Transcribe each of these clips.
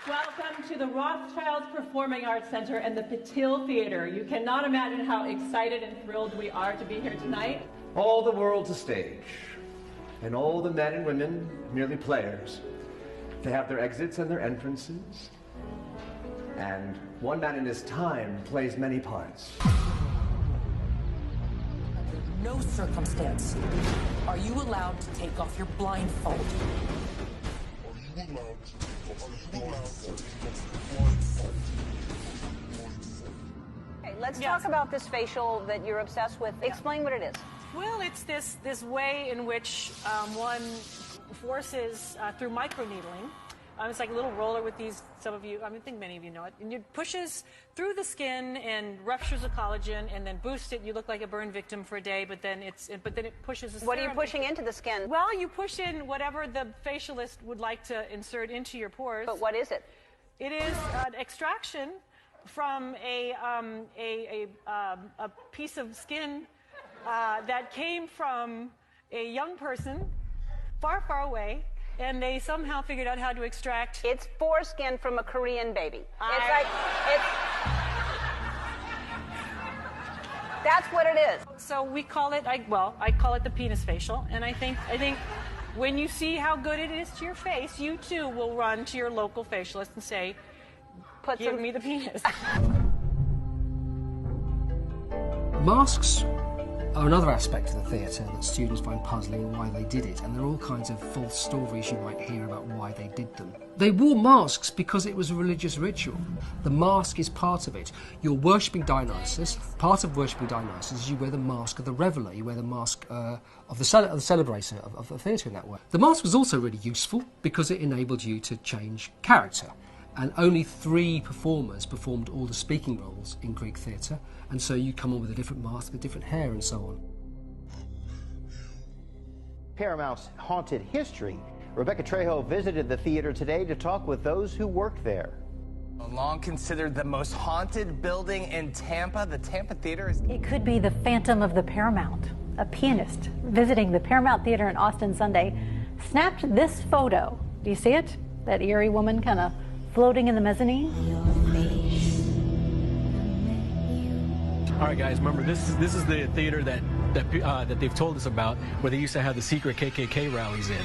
Welcome to the Rothschilds Performing Arts Center and the Patil Theater. You cannot imagine how excited and thrilled we are to be here tonight. All the world's a stage, and all the men and women merely players. They have their exits and their entrances, and one man in his time plays many parts. Under no circumstance are you allowed to take off your blindfold. Okay, let's talk about this facial that you're obsessed with. Explain what it is. Well, it's this way in which one forces through microneedling. It's like a little roller with these, some of you, I think many of you know it, and it pushes through the skin and ruptures the collagen and then boosts it. You look like a burn victim for a day, but then it pushes the What are you pushing into the skin? Well, you push in whatever the facialist would like to insert into your pores. But what is it? It is an extraction from a piece of skin that came from a young person far, far away, and they somehow figured out how to extract. It's foreskin from a Korean baby. That's what it is. So we call it, I call it the penis facial, and I think when you see how good it is to your face, you too will run to your local facialist and say, give me the penis. Masks are another aspect of the theatre that students find puzzling and why they did it, and there are all kinds of false stories you might hear about why they did them. They wore masks because it was a religious ritual. The mask is part of it. You're worshipping Dionysus. Part of worshipping Dionysus is you wear the mask of the reveller, you wear the mask of the celebrator of the theatre in that way. The mask was also really useful because it enabled you to change character. And only 3 performers performed all the speaking roles in Greek theatre, and so you come on with a different mask, with different hair and so on. Paramount's haunted history. Rebecca Trejo visited the theater today to talk with those who work there. Long considered the most haunted building in Tampa, the Tampa Theater is... It could be the Phantom of the Paramount. A pianist visiting the Paramount Theater in Austin Sunday snapped this photo. Do you see it? That eerie woman kind of floating in the mezzanine. All right, guys, remember this is the theater that they've told us about, where they used to have the secret KKK rallies in.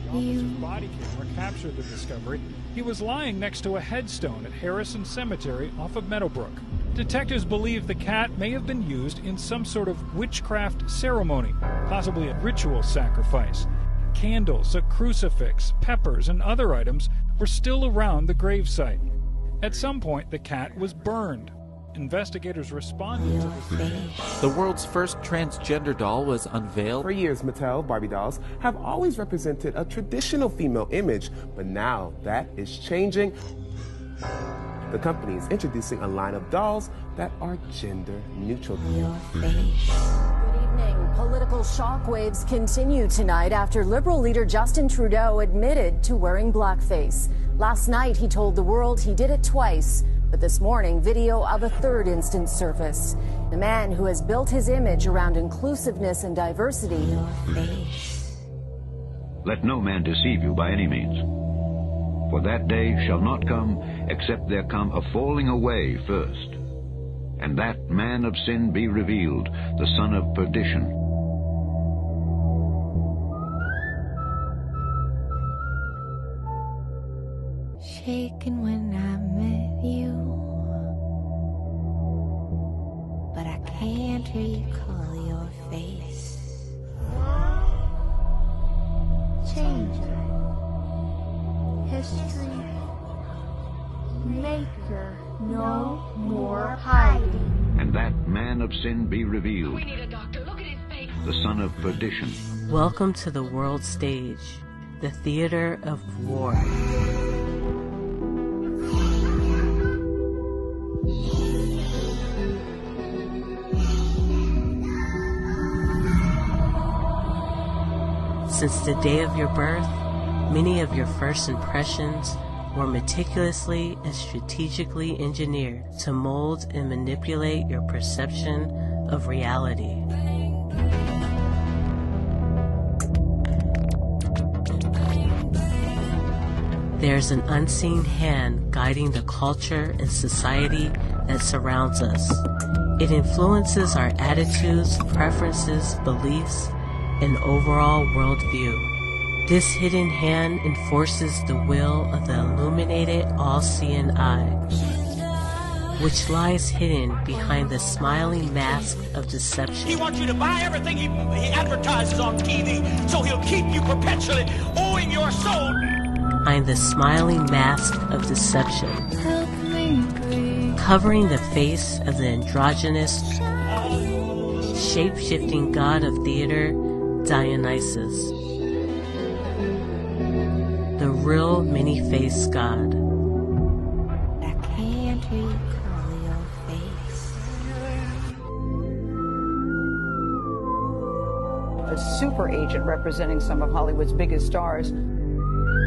Officer's body camera captured the discovery. He was lying next to a headstone at Harrison Cemetery off of Meadowbrook. Detectives believe the cat may have been used in some sort of witchcraft ceremony, possibly a ritual sacrifice. Candles, a crucifix, peppers, and other items were still around the gravesite. At some point, the cat was burned. Investigators responded to this. The world's first transgender doll was unveiled. For years, Mattel Barbie dolls have always represented a traditional female image, but now that is changing. The company is introducing a line of dolls that are gender neutral. Good evening. Political shockwaves continue tonight after Liberal leader Justin Trudeau admitted to wearing blackface. Last night, he told the world he did it twice, but this morning, video of a 3rd instance surfaced. The man who has built his image around inclusiveness and diversity. Let no man deceive you by any means. For that day shall not come, except there come a falling away first, and that man of sin be revealed, the son of perdition. Shaken when I met you, but I can't recall your face. Changer, history, maker, no more hiding. And that man of sin be revealed, we need a doctor. Look at his face, the son of perdition. Welcome to the world stage, the theater of war. Since the day of your birth, many of your first impressions were meticulously and strategically engineered to mold and manipulate your perception of reality. there's an unseen hand guiding the culture and society that surrounds us. It influences our attitudes, preferences, beliefs, and overall worldview. This hidden hand enforces the will of the illuminated, all-seeing eye, which lies hidden behind the smiling mask of deception. He wants you to buy everything he advertises on TV, so he'll keep you perpetually owing your soul. Behind the smiling mask of deception, covering the face of the androgynous, shape-shifting god of theater, Dionysus. The real many-faced god. I can't recall your face. A super agent representing some of Hollywood's biggest stars,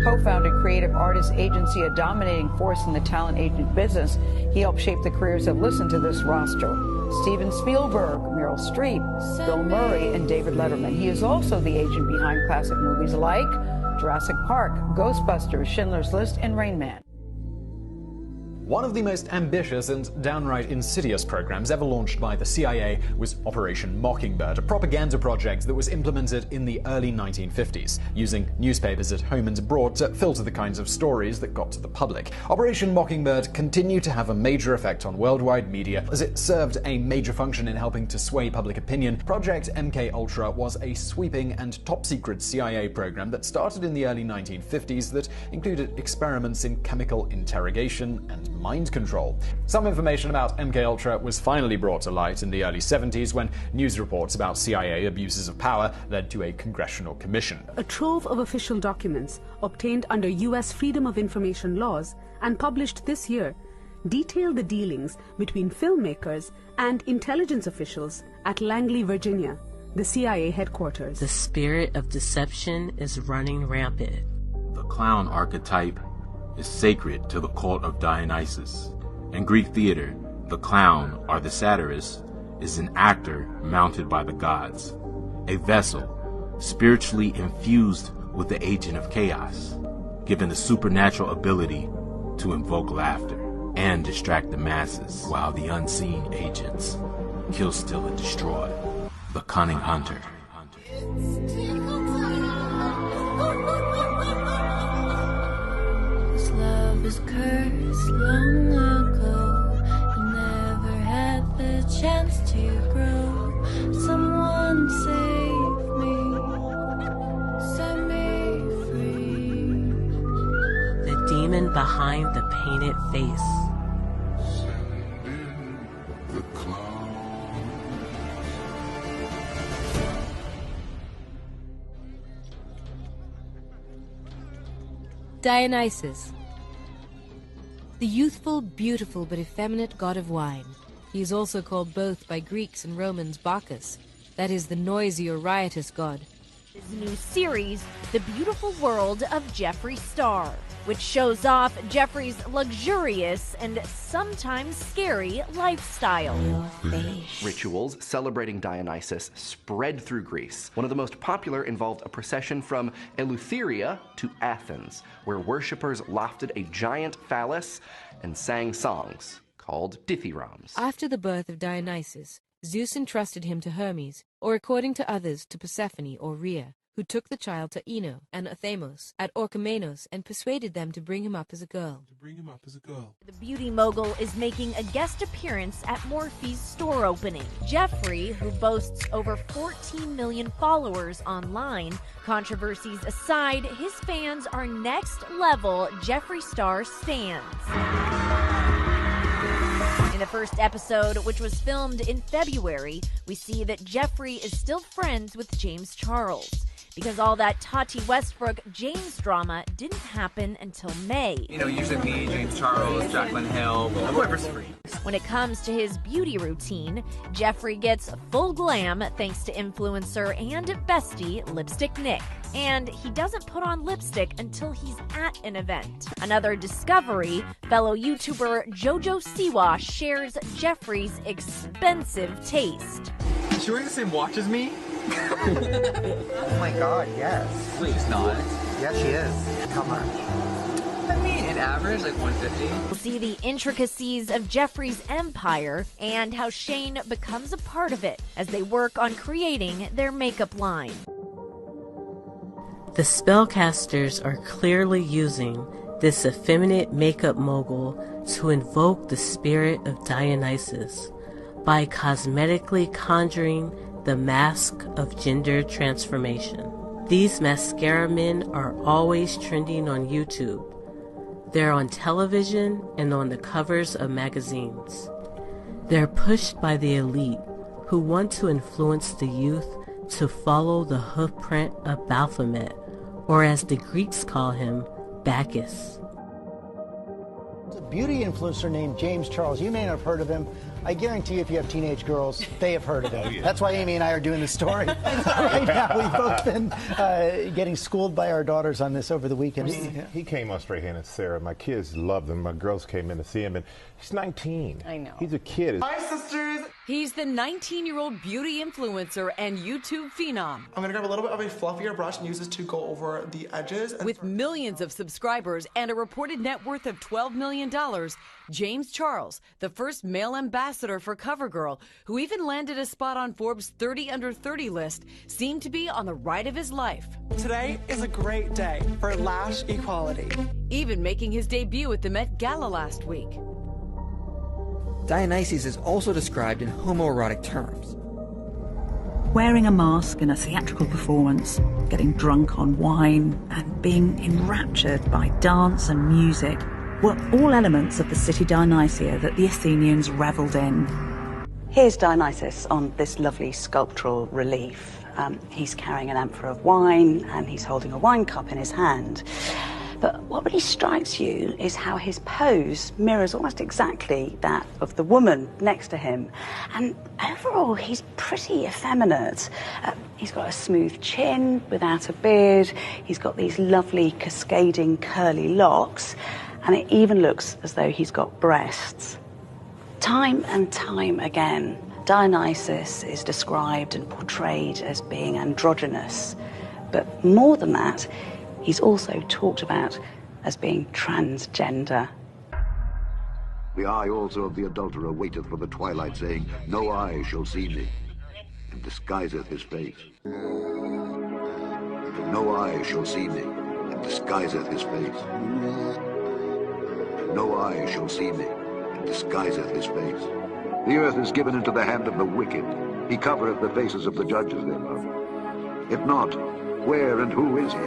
co-founded creative artist agency, a dominating force in the talent agent business. He helped shape the careers of, listen to this roster, Steven Spielberg, Meryl Streep, Bill Murray, and David Letterman. He is also the agent behind classic movies like Jurassic Park, Ghostbusters, Schindler's List, and Rain Man. One of the most ambitious and downright insidious programs ever launched by the CIA was Operation Mockingbird, a propaganda project that was implemented in the early 1950s, using newspapers at home and abroad to filter the kinds of stories that got to the public. Operation Mockingbird continued to have a major effect on worldwide media, as it served a major function in helping to sway public opinion. Project MKUltra was a sweeping and top-secret CIA program that started in the early 1950s that included experiments in chemical interrogation and mind control. Some information about MKUltra was finally brought to light in the early 70s when news reports about CIA abuses of power led to a congressional commission. A trove of official documents obtained under U.S. Freedom of Information laws and published this year detail the dealings between filmmakers and intelligence officials at Langley, Virginia, the CIA headquarters. The spirit of deception is running rampant. The clown archetype is sacred to the cult of Dionysus. In Greek theater, the clown, or the satirist, is an actor mounted by the gods, a vessel spiritually infused with the agent of chaos, given the supernatural ability to invoke laughter and distract the masses, while the unseen agents kill, steal, and destroy. The cunning hunter. Love is cursed long ago. You never had the chance to grow. Someone save me, set me free. The demon behind the painted face. Dionysus. The youthful, beautiful, but effeminate god of wine. He is also called both by Greeks and Romans Bacchus, that is, the noisy or riotous god. His new series, The Beautiful World of Jeffree Star, which shows off Jeffree's luxurious and sometimes scary lifestyle. Rituals celebrating Dionysus spread through Greece. One of the most popular involved a procession from Eleutheria to Athens, where worshippers lofted a giant phallus and sang songs called dithyrambs. After the birth of Dionysus, Zeus entrusted him to Hermes, or according to others to Persephone or Rhea, who took the child to Ino and Athamos at Orchomenos and persuaded them to bring him up as a girl. The beauty mogul is making a guest appearance at Morphe's store opening. Jeffree, who boasts over 14 million followers online, controversies aside, his fans are next level Jeffree Star stans. In the first episode, which was filmed in February, we see that Jeffree is still friends with James Charles, because all that Tati Westbrook-James drama didn't happen until May. You know, usually me, James Charles, Jaclyn Hill, whoever's free. When it comes to his beauty routine, Jeffree gets full glam thanks to influencer and bestie Lipstick Nick. And he doesn't put on lipstick until he's at an event. Another discovery, fellow YouTuber Jojo Siwa shares Jeffree's expensive taste. Is she wearing the same watch as me? Oh my god, yes. Please not. Yes, she is. How much? average, like 150. We'll see the intricacies of Jeffrey's empire and how Shane becomes a part of it as they work on creating their makeup line. The spellcasters are clearly using this effeminate makeup mogul to invoke the spirit of Dionysus by cosmetically conjuring the mask of gender transformation. These mascara men are always trending on YouTube. They're on television and on the covers of magazines. They're pushed by the elite who want to influence the youth to follow the hoofprint of Baphomet, or as the Greeks call him, Bacchus. A beauty influencer named James Charles. You may not have heard of him. I guarantee if you have teenage girls, they have heard of him. That's why Amy and I are doing this story right now. We've both been getting schooled by our daughters on this over the weekend. He came on Straight Hand and Sarah. My kids loved him. My girls came in to see him, and he's 19. I know. He's a kid. Hi, sisters. He's the 19-year-old beauty influencer and YouTube phenom. I'm gonna grab a little bit of a fluffier brush and use this to go over the edges. With millions of subscribers and a reported net worth of $12 million, James Charles, the first male ambassador for CoverGirl, who even landed a spot on Forbes' 30 Under 30 list, seemed to be on the ride of his life. Today is a great day for lash equality. Even making his debut at the Met Gala last week. Dionysus is also described in homoerotic terms. Wearing a mask in a theatrical performance, getting drunk on wine, and being enraptured by dance and music were all elements of the city Dionysia that the Athenians revelled in. Here's Dionysus on this lovely sculptural relief. He's carrying an amphora of wine and he's holding a wine cup in his hand. But what really strikes you is how his pose mirrors almost exactly that of the woman next to him. And overall, he's pretty effeminate. He's got a smooth chin without a beard. He's got these lovely cascading curly locks. And it even looks as though he's got breasts. Time and time again, Dionysus is described and portrayed as being androgynous. But more than that, he's also talked about as being transgender. The eye also of the adulterer waiteth for the twilight, saying, No eye shall see me, and disguiseth his face. No eye shall see me, and disguiseth his face. No eye shall see me, and disguiseth his face. The earth is given into the hand of the wicked. He covereth the faces of the judges thereof. If not, where and who is he?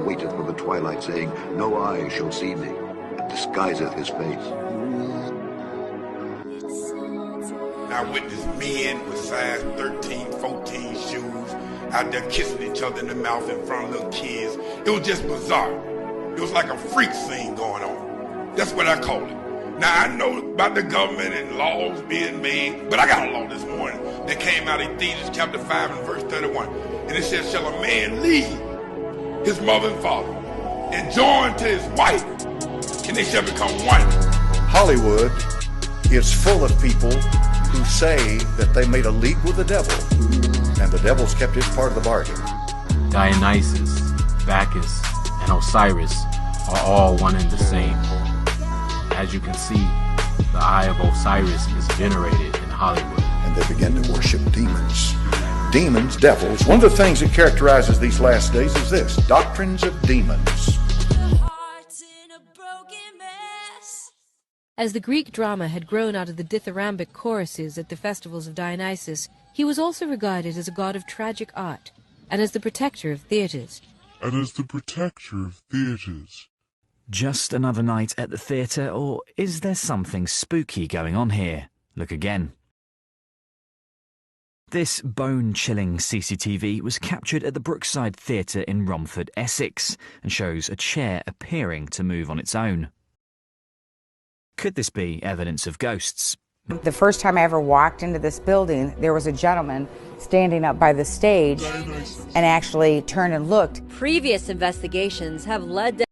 Waiteth for the twilight, saying, No eye shall see me, and disguiseth his face. I witnessed men with size 13, 14 shoes out there kissing each other in the mouth in front of little kids. It was just bizarre. It was like a freak scene going on. That's what I call it. Now, I know about the government and laws being made, but I got a law this morning that came out of Ephesians chapter 5 and verse 31. And it says, Shall a man leave his mother and father and join to his wife, and they shall become one? Hollywood is full of people who say that they made a league with the devil, and the devil's kept his part of the bargain. Dionysus, Bacchus, and Osiris are all one and the same. As you can see, the eye of Osiris is venerated in Hollywood. And they begin to worship demons. Demons, devils. One of the things that characterizes these last days is this: doctrines of demons. As the Greek drama had grown out of the dithyrambic choruses at the festivals of Dionysus, he was also regarded as a god of tragic art, and as the protector of theatres. Just another night at the theatre, or is there something spooky going on here? Look again. This bone-chilling CCTV was captured at the Brookside Theatre in Romford, Essex, and shows a chair appearing to move on its own. Could this be evidence of ghosts? The first time I ever walked into this building, there was a gentleman standing up by the stage and actually turned and looked. Previous investigations have led to